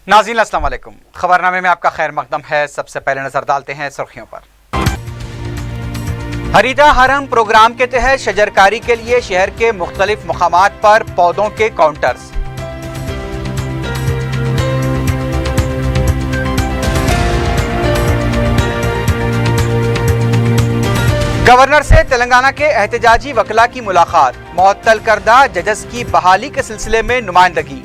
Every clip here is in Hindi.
नाज़रीन अस्सलाम वालेकुम। खबरनामे में आपका खैर मकदम है। सबसे पहले नजर डालते हैं सुर्खियों पर। हरीता हरम प्रोग्राम के तहत शजरकारी के लिए शहर के मुख्तलिफ मकामात पर पौधों के काउंटर्स। गवर्नर से तेलंगाना के एहतजाजी वकला की मुलाकात। मुअत्तल करदा जजेस की बहाली के सिलसिले में नुमाइंदगी।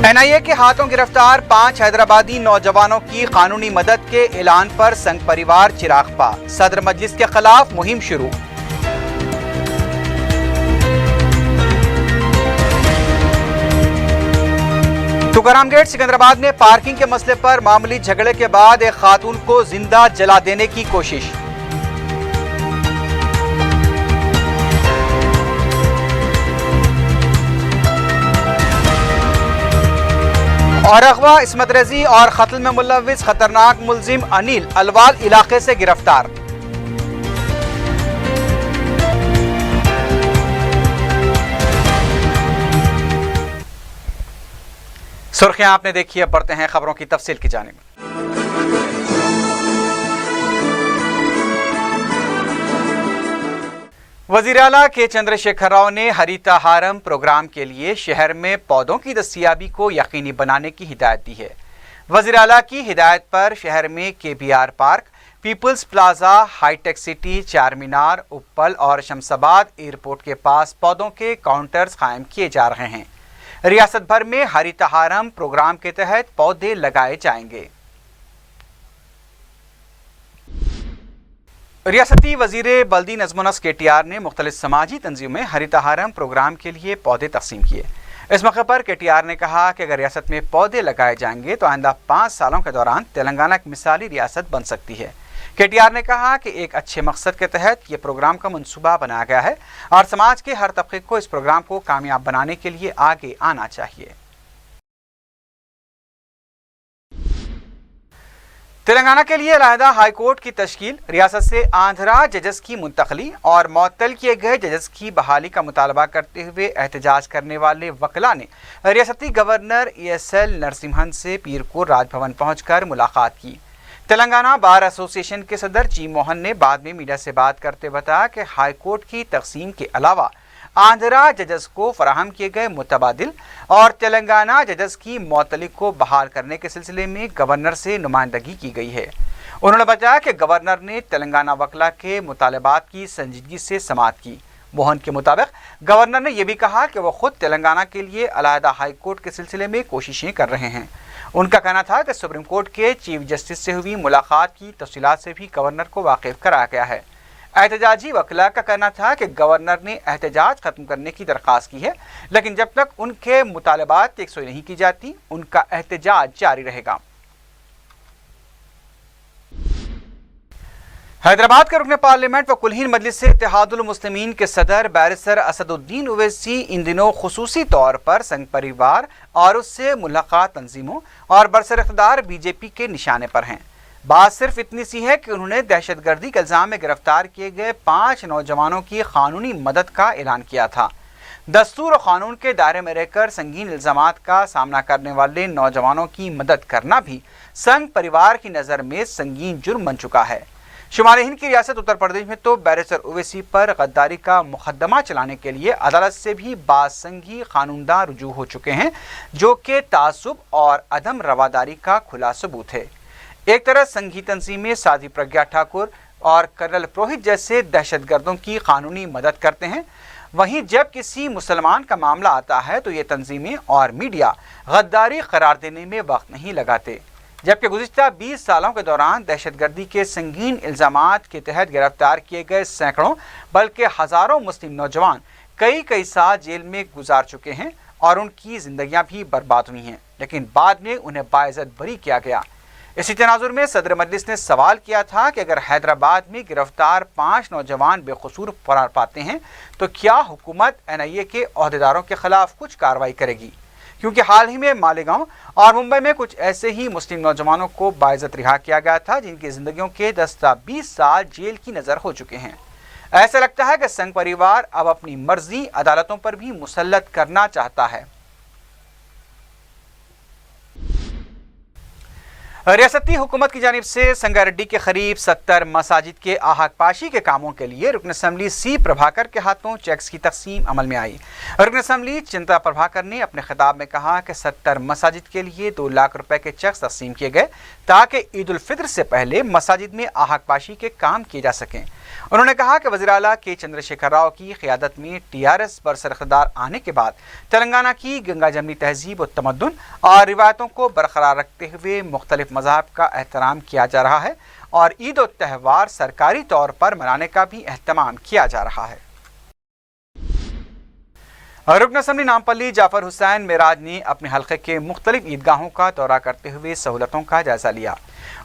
NIA के हाथों गिरफ्तार 5 हैदराबादी नौजवानों की कानूनी मदद के ऐलान पर संघ परिवार चिरागपा। सदर मजलिस के खिलाफ मुहिम शुरू। तुकाराम गेट सिकंदराबाद में पार्किंग के मसले पर मामूली झगड़े के बाद एक खातून को जिंदा जला देने की कोशिश। और अगवा, इस्मत रेजी और कत्ल में मुलव्विस खतरनाक मुलजिम अनिल अलवाल इलाके से गिरफ्तार। सुर्खियां आपने देखी, अब बढ़ते हैं खबरों की तफसील की जानिब। वज़ीर आला के चंद्रशेखर राव ने हरीता हारम प्रोग्राम के लिए शहर में पौधों की दस्तयाबी को यकीनी बनाने की हिदायत दी है। वज़ीर आला की हिदायत पर शहर में KBR पार्क, पीपल्स प्लाजा, हाईटेक सिटी, चार मीनार, उप्पल और शमशाबाद एयरपोर्ट के पास पौधों के काउंटर्स कायम किए जा रहे हैं। रियासत भर में हरीता हारम प्रोग्राम के तहत पौधे लगाए जाएंगे। रियासती वजीर बल्दी नज़्म नस्क KTR ने मुख्तलिफ समाजी तंजीमों में हरीता हारम प्रोग्राम के लिए पौधे तकसीम किए। इस मौके पर KTR ने कहा कि अगर रियासत में पौधे लगाए जाएंगे तो आइंदा 5 सालों के दौरान तेलंगाना एक मिसाली रियासत बन सकती है। KTR ने कहा कि एक अच्छे मकसद के तहत ये प्रोग्राम का मंसूबा बनाया गया है और समाज के हर तबके को इस प्रोग्राम को कामयाब बनाने के लिए आगे आना चाहिए। तेलंगाना के लिए अलहदा हाई कोर्ट की तश्कील, रियासत से आंध्रा जजेस की मुंतकली और मुअत्तल किए गए जजेस की बहाली का मुतालबा करते हुए एहतजाज करने वाले वकला ने रियासती गवर्नर ESL नरसिम्हन से पीर को राजभवन पहुंचकर मुलाकात की। तेलंगाना बार एसोसिएशन के सदर जी मोहन ने बाद में मीडिया से बात करते बताया कि हाई कोर्ट की तकसीम के अलावा आंध्रा जजेस को फराहम किए गए मुतबादिल और तेलंगाना जजेस की मुअत्तली को बहाल करने के सिलसिले में गवर्नर से नुमाइंदगी की गई है। उन्होंने बताया कि गवर्नर ने तेलंगाना वकला के मुतालबात की संजीदगी से समाअत की। मोहन के मुताबिक गवर्नर ने यह भी कहा कि वो खुद तेलंगाना के लिए अलहदा हाई कोर्ट के सिलसिले में कोशिशें कर रहे हैं। उनका कहना था कि सुप्रीम कोर्ट के चीफ जस्टिस से हुई मुलाकात की तफसीलात से भी गवर्नर को वाकिफ कराया गया है। एहतजाजी वकला का कहना था कि गवर्नर ने एहतजाज खत्म करने की दरख्वास्त की है, लेकिन जब तक उनके मुतालबात की यकसुई नहीं की जाती उनका एहतजाज जारी रहेगा। हैदराबाद के रुकन पार्लियामेंट व कुलहीन मजलिस से इत्तेहादुल मुस्लिमीन के सदर बैरिस्टर असदुद्दीन ओवैसी इन दिनों खुसूसी तौर पर संघ परिवार और उससे मुल्हका तंजीमों और बरसर-ए-इक़्तिदार BJP के निशाने पर हैं। बात सिर्फ इतनी सी है कि उन्होंने दहशतगर्दी के इल्ज़ाम में गिरफ्तार किए गए 5 नौजवानों की कानूनी मदद का ऐलान किया था। दस्तूर और कानून के दायरे में रहकर संगीन इल्ज़ामात का सामना करने वाले नौजवानों की मदद करना भी संघ परिवार की नज़र में संगीन जुर्म बन चुका है। शुमाली हिंद की रियासत उत्तर प्रदेश में तो बैरिस्टर ओवैसी पर गद्दारी का मुकदमा चलाने के लिए अदालत से भी बासंगी कानूनदान रुजू हो चुके हैं, जो कि तासुब और अदम रवादारी का खुला सबूत है। एक तरह संघी तंजीमें साध्वी प्रज्ञा ठाकुर और कर्नल पुरोहित जैसे दहशतगर्दों की कानूनी मदद करते हैं, वहीं जब किसी मुसलमान का मामला आता है तो ये तंजीमें और मीडिया गद्दारी करार देने में वक्त नहीं लगाते। जबकि गुज़िश्ता 20 सालों के दौरान दहशतगर्दी के संगीन इल्ज़ामात के तहत गिरफ्तार किए गए सैकड़ों बल्कि हज़ारों मुस्लिम नौजवान कई साल जेल में गुजार चुके हैं और उनकी ज़िंदगियां भी बर्बाद हुई हैं, लेकिन बाद में उन्हें बाइज़्ज़त बरी किया गया। इसी तनाजुर में सदर मजलिस ने सवाल किया था कि अगर हैदराबाद में गिरफ्तार 5 नौजवान बेकसूर फरार पाते हैं तो क्या हुकूमत NIA के अहदेदारों के खिलाफ कुछ कार्रवाई करेगी, क्योंकि हाल ही में मालेगांव और मुंबई में कुछ ऐसे ही मुस्लिम नौजवानों को बाइज़्ज़त रिहा किया गया था जिनकी ज़िंदगियों के 10 से 20 साल जेल की नज़र हो चुके हैं। ऐसा लगता है कि संघ परिवार अब अपनी मर्जी अदालतों पर भी मुसल्लत करना चाहता है। रियासती हुकूमत की जानिब से संगारेड्डी के करीब 70 मसाजिद के आहक पाशी के कामों के लिए रुकन असम्बली सी प्रभाकर के हाथों चेक्स की तकसीम अमल में आई। रुकन असम्बली चिंता प्रभाकर ने अपने खिताब में कहा कि 70 मसाजिद के लिए 2 लाख रुपए के चेक्स तकसीम किए गए ताकि ईद उल फित्र से पहले मसाजिद में आहक पाशी के काम किए जा सकें। उन्होंने कहा कि वज़ीर आला के चंद्रशेखर राव की क़ियादत में TRS बरसर इक़्तिदार आने के बाद तेलंगाना की गंगा जमनी तहजीब और तमद्दुन और रिवायतों को बरकरार रखते हुए मुख्तलिफ मज़ाहब का एहतराम किया जा रहा है और ईद और त्यौहार सरकारी तौर पर मनाने का भी अहतमाम किया जा रहा है। रुकन असम्बली नामपल्ली जाफर हुसैन मेराज ने अपने हल्के के मुख्तलिफ ईदगाहों का दौरा करते हुए सहूलतों का जायजा लिया।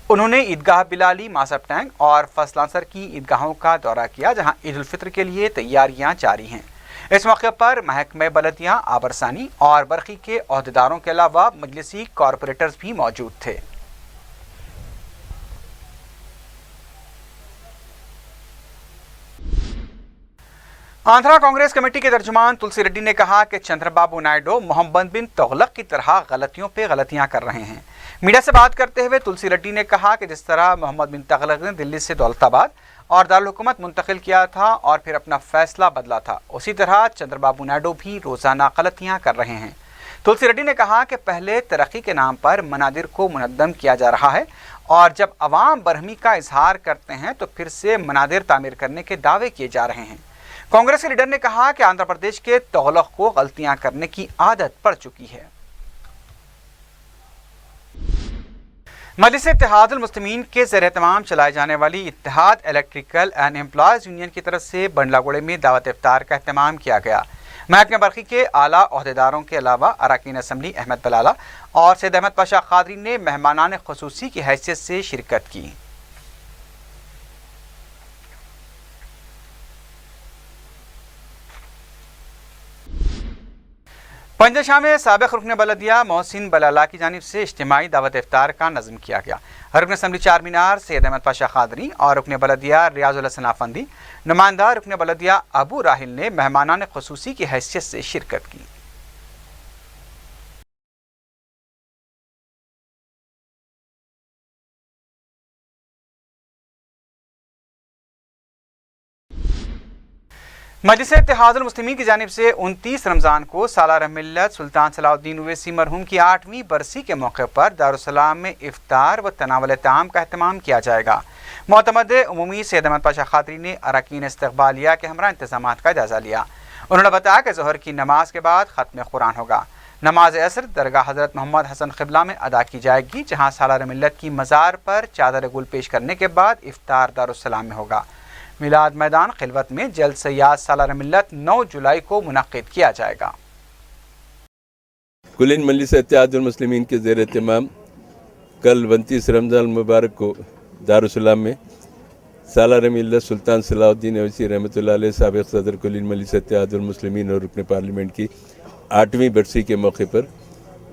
उन्होंने ईदगाह बिलाली, मासब टैंक और फसलांसर की ईदगाहों का दौरा किया जहां ईद उल फित्र के लिए तैयारियां जारी हैं। इस मौके पर महकमे बलदियां, आबरसानी और बरखी के अहदेदारों के अलावा मजलिसी कॉरपोरेटर्स भी मौजूद थे। आंध्रा कांग्रेस कमेटी के तर्जुमान तुलसी रेड्डी ने कहा कि चंद्रबाबू नायडू मोहम्मद बिन तुगलक की तरह गलतियों पे गलतियां कर रहे हैं। मीडिया से बात करते हुए तुलसी रेड्डी ने कहा कि जिस तरह मोहम्मद बिन तुगलक ने दिल्ली से दौलताबाद और दारुल हुकूमत मुंतकिल किया था और फिर अपना फैसला बदला था, उसी तरह चंद्रबाबू नायडू भी रोजाना गलतियां कर रहे हैं। तुलसी रेड्डी ने कहा कि पहले तरक्की के नाम पर मनादिर को मुनद्दम किया जा रहा है और जब अवाम बरहमी का इजहार करते हैं तो फिर से मनादिर तामीर करने के दावे किए जा रहे हैं। कांग्रेस के लीडर ने कहा कि आंध्र प्रदेश के तुगलक को गलतियां करने की आदत पड़ चुकी है। मजलिस इत्तेहादुल मुस्लिमीन के ज़ेर-ए-तमाम चलाए जाने वाली इत्तेहाद इलेक्ट्रिकल एंड एम्प्लॉयज़ यूनियन की तरफ से बंडलागुड़े में दावत इफ्तार का एहतमाम किया गया। महकमा बरखी के आला अहदेदारों के अलावा अरकान असम्बली अहमद बलाला और सैयद अहमद पाशा कादरी ने मेहमानान खुसूसी की हैसियत से शिरकत की। पंजशाह में साबिक़ रुकन बलदिया मोहसिन बलाला की जानिब से इज्तिमाई दावत इफ्तार का नज़्म किया गया। रुकन असम्बली चार मीनार सैयद अहमद पाशा कादरी और रुकन बलदिया रियाजुल हसन आफंदी, नुमाइंदा रुकन बलदिया अबू राहिल ने मेहमानान खुसूसी की हैसियत से शिरकत की। मजलिस इत्तेहादुल मुस्लिमीन की जानिब से 29 रमज़ान को सालार मिल्लत सुल्तान सलाहुद्दीन ओवैसी मरहूम की 8वीं बरसी के मौके पर दारुस्सलाम में इफ्तार व तनावल ताम का एहतमाम किया जाएगा। मोतमद उमूमी सैयद अहमद पाशा कादरी ने अरकान इस्तक़बालिया के हमरा इंतजाम का जायजा लिया। उन्होंने बताया कि ज़ोहर की नमाज के बाद ख़त्म कुरान होगा। नमाज असर दरगाह हज़रत मोहम्मद हसन क़िबला में अदा की जाएगी, जहाँ सालार मिल्लत की मज़ार पर चादर गुल पेश करने के बाद इफ्तार दारुस्सलाम में होगा। मिलाद मैदान खिलवत में जल्द से याद सालार मिल्लत 9 जुलाई को मुनक्किद किया जाएगा। कुलीन मजलिस इत्तेहादुल मुस्लिमीन के ज़ेर एहतमाम कल 29 रमज़ान मुबारक को दारुस्सलाम में सालार मिल्लत सुल्तान सलाहुद्दीन ओवैसी रहमतुल्लाह अलैह साबिक़ सदर कुलीन मजलिस इत्तेहादुल मुस्लिमीन और रुकन पार्लियामेंट की 8वीं बरसी के मौके पर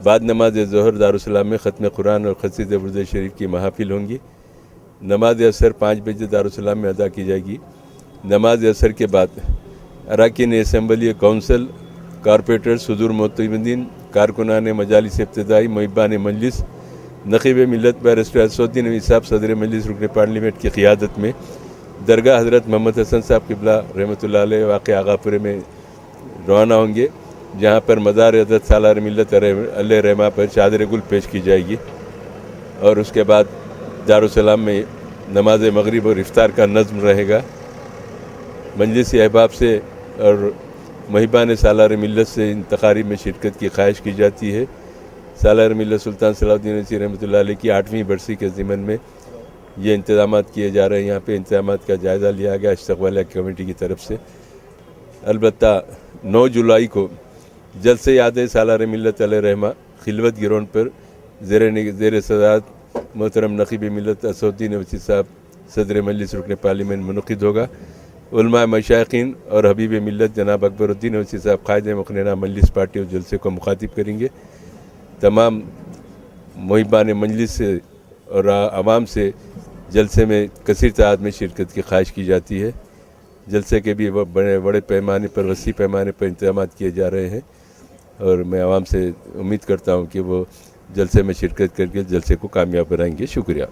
बाद नमाज ज़ोहर दारुस्सलाम में ख़त्म कुरान और क़सीदा बुर्द शरीफ की महफिल होंगी। नमाज असर 5 बजे दारुस्सलाम में अदा की जाएगी। नमाज असर के बाद अरकान असम्बली कौंसिल, कॉरपोरेटर, सदूर मोतमिदीन, कारकुनान मजालिस इब्तिदाई, मुहिब्बान मजलिस, नक़ीब मिल्लत बैरिस्टर असदुद्दीन अवी साहब सदर मजलिस रुकन पार्लियामेंट की क़ियादत में दरगाह हज़रत मोहम्मद हसन साहब क़िबला रहमतुल्लाह अलैह वाक़ आगापुरे में रवाना होंगे, जहाँ पर मज़ार हज़रत सालार मिल्लत अलैह रहमा पर चादर गुल पेश की जाएगी और उसके बाद दारुस्सलाम में नमाज मगरिब और इफ्तार का नज़्म रहेगा। मजलिस अहबाब से और मुहिब्बान सालार मिल्लत से इन तकारीब में शिरकत की ख्वाहिश की जाती है। सालार मिल्लत सुल्तान सलाहुद्दीन ओवैसी रहमतुल्लाह अलैह की 8वीं बरसी के ज़िमन में ये इंतज़ाम किए जा रहे हैं। यहाँ पे इंतज़ाम का जायज़ा लिया गया इस्तक़बालिया कमेटी की तरफ से। अलबत्ता 9 जुलाई को जल्द से याद सालार मिल्लत अलैह रहमा खिलवत ग्राउंड पर ज़ेर सदारत मोहतरम नक़ीब मिल्लत असदुद्दीन ओवैसी साहब सदर मजलिस रुकन पार्लियामेंट मुनक़्क़िद होगा। उलमा मशाइखीन और हबीब मिल्लत जनाब अकबरुद्दीन ओवैसी साहब क़ायद मुक़न्निना मजलिस पार्टी और जलसे को मुखातिब करेंगे। तमाम मुहिब्बान मजलिस से और आवाम से जलसे में कसीर तादाद में शिरकत की ख्वाहिश की जाती है। जलसे के भी बड़े बड़े पैमाने पर, वसी पैमाने पर इंतजाम किए जा रहे हैं और मैं आवाम से उम्मीद करता हूँ कि वो जलसे में शिरकत करके जलसे को कामयाब बनाएंगे। शुक्रिया।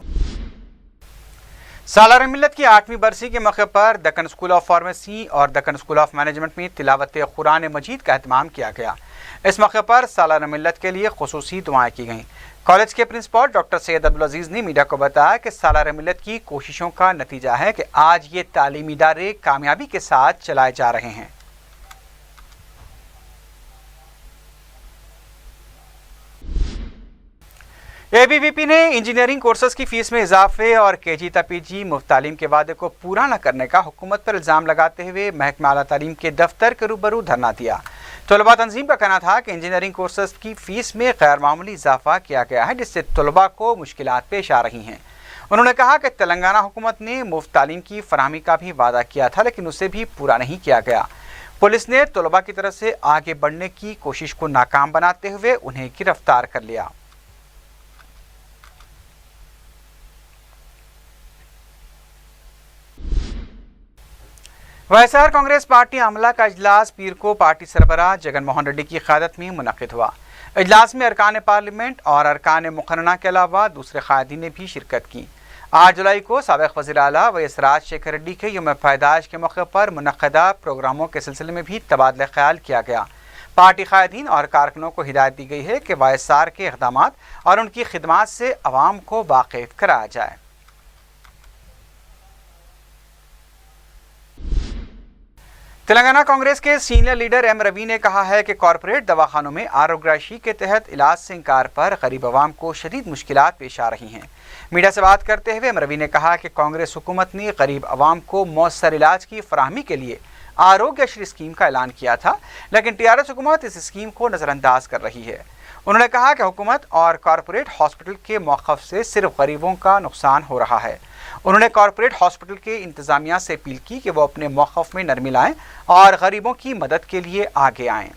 सालार मिल्लत की 8वीं बरसी के मौके पर दक्कन स्कूल ऑफ फार्मेसी और दक्कन स्कूल ऑफ मैनेजमेंट में तिलावत कुरान मजीद का एहतमाम किया गया। इस मौके पर सालार मिल्लत के लिए खुसूसी दुआएं की गईं। कॉलेज के प्रिंसिपल डॉक्टर सैयद अब्दुल अजीज ने मीडिया को बताया कि सालार मिल्लत की कोशिशों का नतीजा है कि आज ये तालीमी इदारे कामयाबी के साथ चलाए जा रहे हैं। एबीवीपी ने इंजीनियरिंग कोर्सेज की फीस में इजाफे और केजी ता पीजी मुफ्त तालीम के वादे को पूरा न करने का हुकूमत पर इल्ज़ाम लगाते हुए महकमा आला तालीम के दफ्तर के रूबरू धरना दिया। तलबा तंजीम का कहना था कि इंजीनियरिंग कोर्सेज की फीस में गैर मामूली इजाफा किया गया है, जिससे तलबा को मुश्किलात पेश आ रही हैं। उन्होंने कहा कि तेलंगाना हुकूमत ने मुफ्त तालीम की फराहमी का भी वादा किया था, लेकिन उसे भी पूरा नहीं किया गया। पुलिस ने तलबा की तरफ से आगे बढ़ने की कोशिश को नाकाम बनाते हुए उन्हें गिरफ्तार कर लिया। वाईएसआर कांग्रेस पार्टी अमला का इजलास पीर को पार्टी सरबराह जगन मोहन रेड्डी की क़यादत में मुनक़िद हुआ। इजलास में अरकान पार्लियामेंट और अरकान मुक़र्रना के अलावा दूसरे क़ायदीन ने भी शिरकत की। 8 जुलाई को साबिक़ वज़ीर आला वाईएस राजशेखर रेड्डी के यौम पैदाइश के मौके पर मुनक़्क़दा प्रोग्रामों के सिलसिले में भी तबादला ख्याल किया गया। पार्टी क़ायदीन और कारकुनों को हिदायत दी गई है कि वाईएसआर के इक़दामात और उनकी खिदमात से अवाम को वाकिफ़ कराया जाए। तेलंगाना कांग्रेस के सीनियर लीडर एम रवि ने कहा है कि कॉरपोरेट दवाखानों में आरोग्यश्री के तहत इलाज से इंकार पर गरीब अवाम को शदीद मुश्किलात पेश आ रही हैं। मीडिया से बात करते हुए एम रवि ने कहा कि कांग्रेस हुकूमत ने गरीब अवाम को मौसर इलाज की फराहमी के लिए आरोग्यश्री स्कीम का ऐलान किया था, लेकिन टीआरएस हुकूमत इस स्कीम को नज़रअंदाज कर रही है। उन्होंने कहा कि हुकूमत और कॉरपोरेट हॉस्पिटल के मौक़िफ़ से सिर्फ गरीबों का नुकसान हो रहा है। उन्होंने कॉरपोरेट हॉस्पिटल के इंतज़ामिया से अपील की कि वो अपने मौक़िफ़ में नरमी लाएं और गरीबों की मदद के लिए आगे आएं।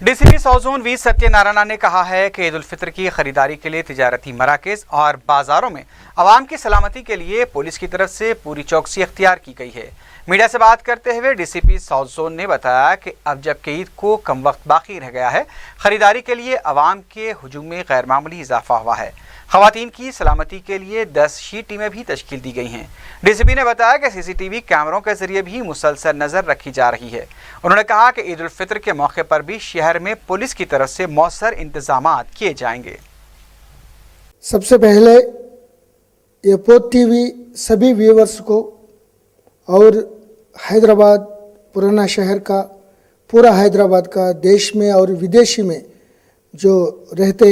DCP south zone V Satyanarayana ने कहा है कि ईद उल फितर की खरीदारी के लिए तिजारती मराकज़ और बाज़ारों में आवाम की सलामती के लिए पुलिस की तरफ से पूरी चौकसी अख्तियार की गई है। मीडिया से बात करते हुए डीसीपी साउथ जोन ने बताया कि अब जबकि ईद को कम वक्त बाकी रह गया है, खरीदारी के लिए आवाम के हुजूम में गैर मामूली इजाफा हुआ है। ख़वातीन की सलामती के लिए 10 शी टीमें भी तश्कील दी गई हैं। डीसीपी ने बताया कि सीसीटीवी कैमरों के जरिए भी मुसलसल नज़र रखी जा रही है। उन्होंने कहा कि ईद उल फितर के मौके पर भी शहर में पुलिस की तरफ से मौसर इंतजामात किए जाएंगे। सबसे पहले ये पोत टीवी सभी व्यूवर्स को और हैदराबाद पुराना शहर का, पूरा हैदराबाद का, देश में और विदेशी में जो रहते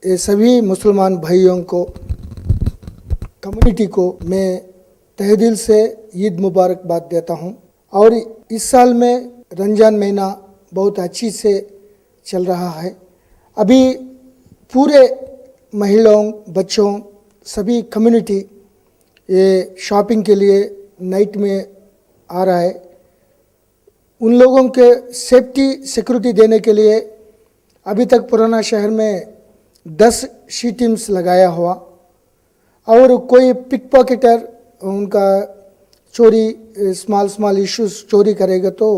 ये सभी मुसलमान भाइयों को, कम्युनिटी को मैं तहे दिल से ईद मुबारकबाद देता हूँ। और इस साल में रमजान महीना बहुत अच्छी से चल रहा है। अभी पूरे महिलाओं, बच्चों, सभी कम्युनिटी ये शॉपिंग के लिए नाइट में आ रहा है। उन लोगों के सेफ्टी सिक्योरिटी देने के लिए अभी तक पुराना शहर में 10 शी टीम्स लगाया हुआ। और कोई पिक पॉकेटर उनका चोरी स्मॉल इश्यूज चोरी करेगा तो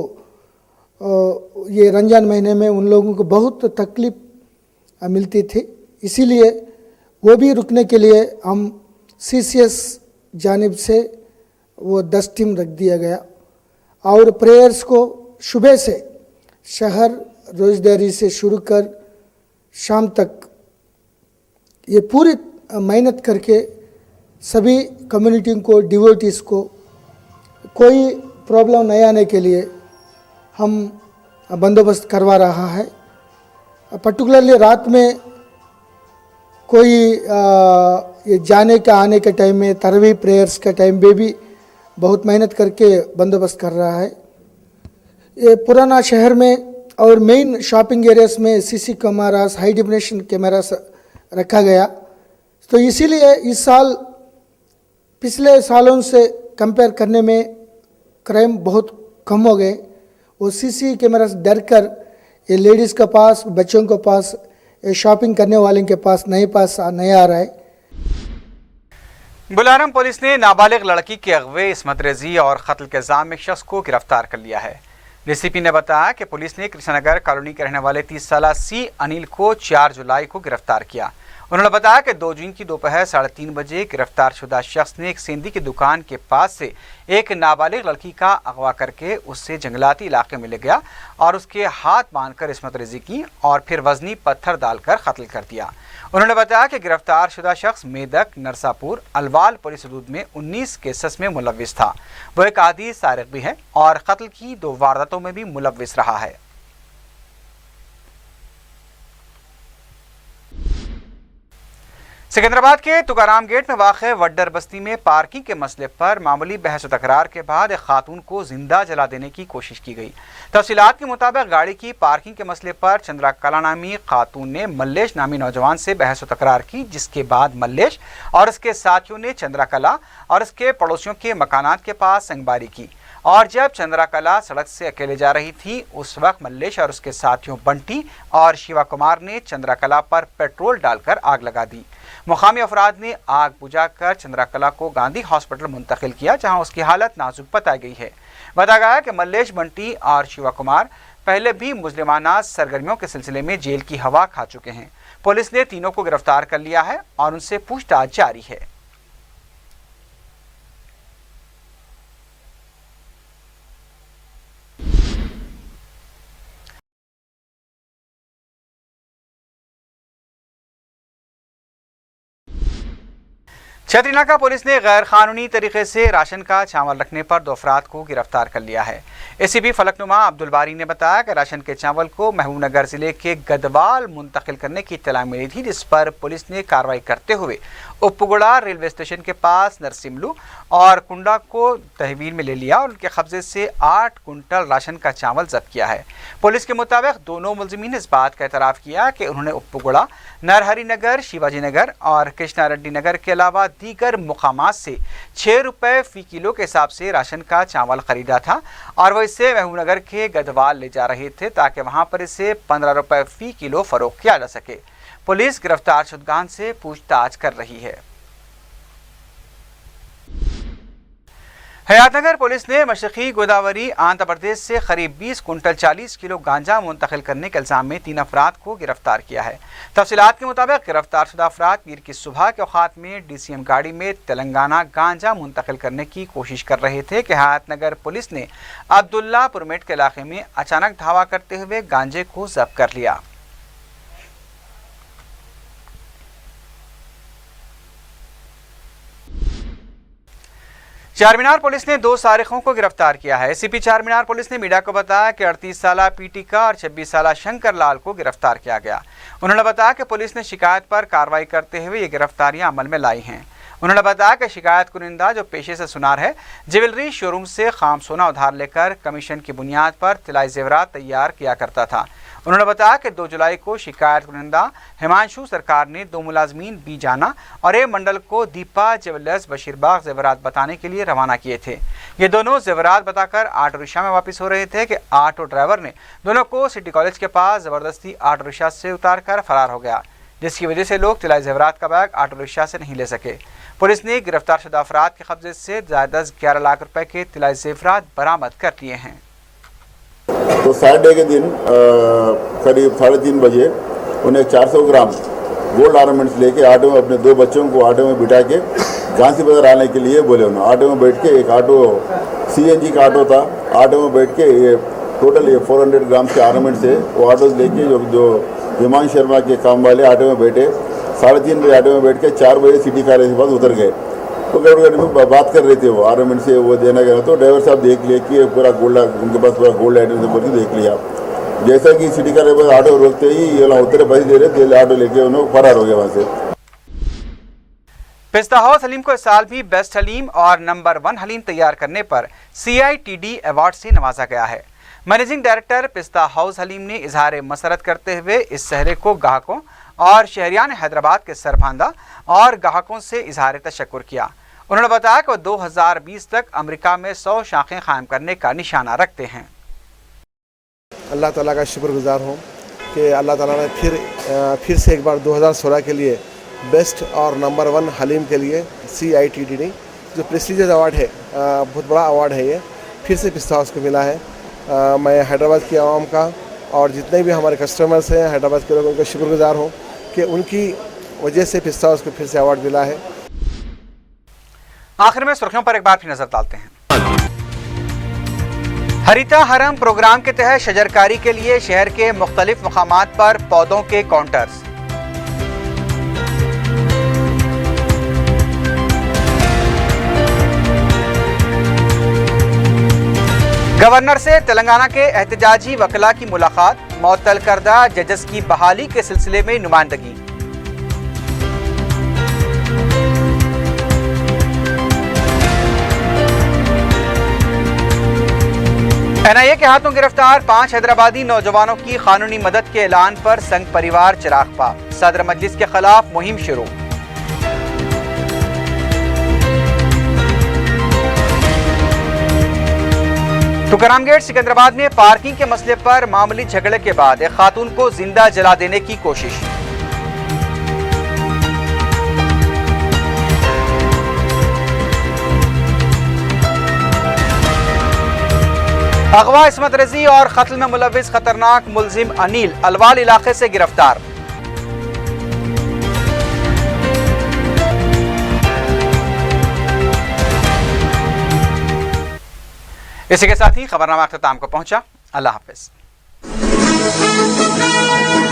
ये रमजान महीने में उन लोगों को बहुत तकलीफ मिलती थी। इसीलिए वो भी रुकने के लिए हम सीसीएस जानिब से वो 10 टीम रख दिया गया। और प्रेयर्स को सुबह से शहर रोजदारी से शुरू कर शाम तक ये पूरी मेहनत करके सभी कम्युनिटी को, डिवोटीज को कोई प्रॉब्लम नहीं आने के लिए हम बंदोबस्त करवा रहा है। पर्टिकुलरली रात में कोई ये जाने का आने के टाइम में, तरावी प्रेयर्स के टाइम में भी बहुत मेहनत करके बंदोबस्त कर रहा है। ये पुराना शहर में और मेन शॉपिंग एरियाज में CC cameras, high definition cameras रखा गया। तो इसीलिए इस साल पिछले सालों से कंपेयर करने में क्राइम बहुत कम हो गए। वो सीसी कैमरास डर कर ये लेडीज़ के पास, बच्चों के पास, ये शॉपिंग करने वाले के पास नहीं आ रहा है। बुलारम पुलिस ने नाबालिग लड़की के अगवे इस्मत रेजी और कत्ल के इल्जाम में एक शख्स को गिरफ्तार कर लिया है। डीसीपी ने बताया कि पुलिस ने कृष्णनगर कॉलोनी के रहने वाले 30 साल सी अनिल को 4 जुलाई को गिरफ्तार किया। उन्होंने बताया कि 2 जून की दोपहर 3:30 बजे गिरफ्तार शुदा शख्स ने एक सेंधी की दुकान के पास से एक नाबालिग लड़की का अगवा करके उससे जंगलाती इलाके में ले गया और उसके हाथ बांधकर इस्मत रेजी की और फिर वजनी पत्थर डालकर कत्ल कर दिया। उन्होंने बताया कि गिरफ्तार शुदा शख्स मेदक, नरसापुर, अलवाल पुलिस हदूद में 19 केसेस में मुलव्विस था। वो एक आदी सारिक भी है और कत्ल की 2 वारदातों में भी मुलव्विस रहा है। सिकंदराबाद के तुकाराम गेट में वाक़े वड्डर बस्ती में पार्किंग के मसले पर मामूली बहस व तकरार के बाद एक खातून को जिंदा जला देने की कोशिश की गई। तफसीलात के मुताबिक गाड़ी की पार्किंग के मसले पर चंद्रा कला नामी खातून ने मल्लेश नामी नौजवान से बहस व तकरार की, जिसके बाद मल्लेश और उसके साथियों ने चंद्रा कला और उसके पड़ोसियों के मकानात के पास संगबारी की और जब चंद्रा कला सड़क से अकेले जा रही थी उस वक्त मल्लेश और उसके साथियों बंटी और शिवा कुमार ने चंद्रा कला पर पेट्रोल डालकर आग लगा दी। मुकामी अफराद ने आग बुझाकर चंद्रा कला को गांधी हॉस्पिटल मुंतकिल किया, जहां उसकी हालत नाजुक बताई गई है। बताया गया कि मल्लेश, बंटी और शिवा कुमार पहले भी मुजरिमाना सरगर्मियों के सिलसिले में जेल की हवा खा चुके हैं। पुलिस ने तीनों को गिरफ्तार कर लिया है और उनसे पूछताछ जारी है। छतरीनाका पुलिस ने गैर कानूनी तरीके से राशन का चावल रखने पर 2 अफराद को गिरफ्तार कर लिया है। एसीपी फलकनुमा अब्दुल बारी ने बताया कि राशन के चावल को महबूबनगर जिले के गदवाल मुंतकिल करने की इत्तला मिली थी, जिस पर पुलिस ने कार्रवाई करते हुए उपगुड़ा रेलवे स्टेशन के पास नरसिमलू और कुंडा को तहवील में ले लिया और उनके कब्जे से 8 कुंटल राशन का चावल जब्त किया है। पुलिस के मुताबिक दोनों मुलजिमीन ने इस बात का एतराफ़ किया कि उन्होंने उपगुड़ा, नरहरी नगर, शिवाजी नगर और कृष्णा रेड्डी नगर के अलावा दीगर मुकामात से 6 रुपये फ़ी किलो के हिसाब से राशन का चावल खरीदा था और वह इसे महबूबनगर के गदवाल ले जा रहे थे ताकि वहां पर इसे 15 रुपये फ़ी किलो फरोख्त किया जा सके। पुलिस गिरफ्तार शुदगान से पूछताछ कर रही है। हयातनगर पुलिस ने मशरक़ी गोदावरी आंध्र प्रदेश से करीब 20 कुंटल 40 किलो गांजा मुंतकिल करने के इल्ज़ाम में 3 अफराद को गिरफ्तार किया है। तफसीलात के मुताबिक गिरफ्तार शुदा अफराद पीर की सुबह के औक़ात में डीसीएम गाड़ी में तेलंगाना गांजा मुंतकिल करने की कोशिश कर रहे थे कि हयातनगर पुलिस ने अब्दुल्ला पुरमेट के इलाके में अचानक धावा करते हुए गांजे को जब्त कर लिया। चारमीनार पुलिस ने 2 सारिकों को गिरफ्तार किया है। एसीपी चारमीनार पुलिस ने मीडिया को बताया कि 38 साल पीटी का और 26 साल शंकर लाल को गिरफ्तार किया गया। उन्होंने बताया कि पुलिस ने शिकायत पर कार्रवाई करते हुए ये गिरफ्तारियां अमल में लाई हैं। उन्होंने बताया कि शिकायत कुनिंदा जो पेशे से सुनार है, ज्वेलरी शोरूम से खाम सोना उधार लेकर कमीशन की बुनियाद पर तिलाई जेवरात तैयार किया करता था। उन्होंने बताया कि 2 जुलाई को शिकायत कुनिंदा हिमांशु सरकार ने 2 मुलाजमीन बी जाना और ए मंडल को दीपा ज्वेलर्स बशीरबाग जेवरात बताने के लिए रवाना किए थे। ये दोनों जेवरात बताकर ऑटो रिक्शा में वापस हो रहे थे कि ऑटो ड्राइवर ने दोनों को सिटी कॉलेज के पास ज़बरदस्ती ऑटो रिक्शा से उतार कर फरार हो गया, जिसकी वजह से लोग तिलाई जेवरात का बैग ऑटो रिक्शा से नहीं ले सके। पुलिस ने गिरफ्तार शुदा अफराद के कब्जे से 11 लाख रुपए के तिलाई जेवरात बरामद कर लिए हैं। तो सैटरडे के दिन करीब 3:30 बजे उन्हें 400 ग्राम गोल्ड ऑर्नामेंट्स लेके ऑटो में अपने 2 बच्चों को ऑटो में बिठा के झांसी बाजार आने के लिए बोले। उन्होंने ऑटो में बैठ के, एक ऑटो सीएनजी का ऑटो था, ऑटो में बैठ के ये टोटल 400 ग्राम के ऑर्नामेंट्स है वो ऑटोज लेके जो हिमांशु शर्मा के काम वाले ऑटो में बैठे 3:30 बजे ऑटो में बैठ के 4 बजे सिटी कॉलेज के पास उतर गए। तो गड़बड़ में बात कर रहे थे वो ऑर्नामेंट से वो देना गया, तो ड्राइवर साहब देख लिए कि पूरा गोल्ड उनके पास पूरा गोल्ड आइटम से बोल के देख लिया। जैसा कि सिटी कॉलेज के पास ऑटो रोकते ही ये उतरे पैसे दे रहे, ऑटो लेके उन्होंने फरार हो गया वहाँ से। पिस्ता हाउस हलीम को इस साल भी बेस्ट हलीम और नंबर 1 हलीम तैयार करने पर CITD अवार्ड से नवाजा गया है। मैनेजिंग डायरेक्टर पिस्ता हाउस हलीम ने इजहार मसरत करते हुए इस सहरे को ग्राहकों और शहरियान हैदराबाद के सरफांदा और ग्राहकों से इजहार तशक्कुर किया। उन्होंने बताया कि 2020 तक अमेरिका में 100 शाखें कायम करने का निशाना रखते हैं। अल्लाह ताला का शुक्रगुजार हूँ कि अल्लाह ताला ने फिर से एक बार 2016 के लिए बेस्ट और नंबर 1 हलीम के लिए CITD जो प्रेस्टीजियस अवार्ड है, बहुत बड़ा अवार्ड है, ये फिर से पिस्ता हाउस को मिला है। मैं हैदराबाद की आवाम का और जितने भी हमारे कस्टमर्स हैं हैदराबाद के लोग, उनका शुक्रगुजार हूँ कि उनकी वजह से पिस्ता हाउस को फिर से अवार्ड मिला है। आखिर में सुर्खियों पर एक बार फिर नजर डालते हैं। हरिता हरम प्रोग्राम के तहत शजरकारी के लिए शहर के मुख्तलिफ मकामात पर पौधों के काउंटर्स। गवर्नर से तेलंगाना के एहतजाजी वकला की मुलाकात, मुअत्तल करदा जजेस की बहाली के सिलसिले में नुमाइंदगी। NIA के हाथों गिरफ्तार 5 हैदराबादी नौजवानों की कानूनी मदद के ऐलान पर संघ परिवार चिरागपा, सदर मजलिस के खिलाफ मुहिम शुरू। तुकाराम गेट सिकंदराबाद में पार्किंग के मसले पर मामूली झगड़े के बाद एक खातून को जिंदा जला देने की कोशिश। अगवा, इस्मत रजी और कत्ल में मुलविस खतरनाक मुलजिम अनिल अलवाल इलाके से गिरफ्तार। इसी के साथ ही खबरनामा अख्ताम को पहुंचा। अल्लाह हाफिज।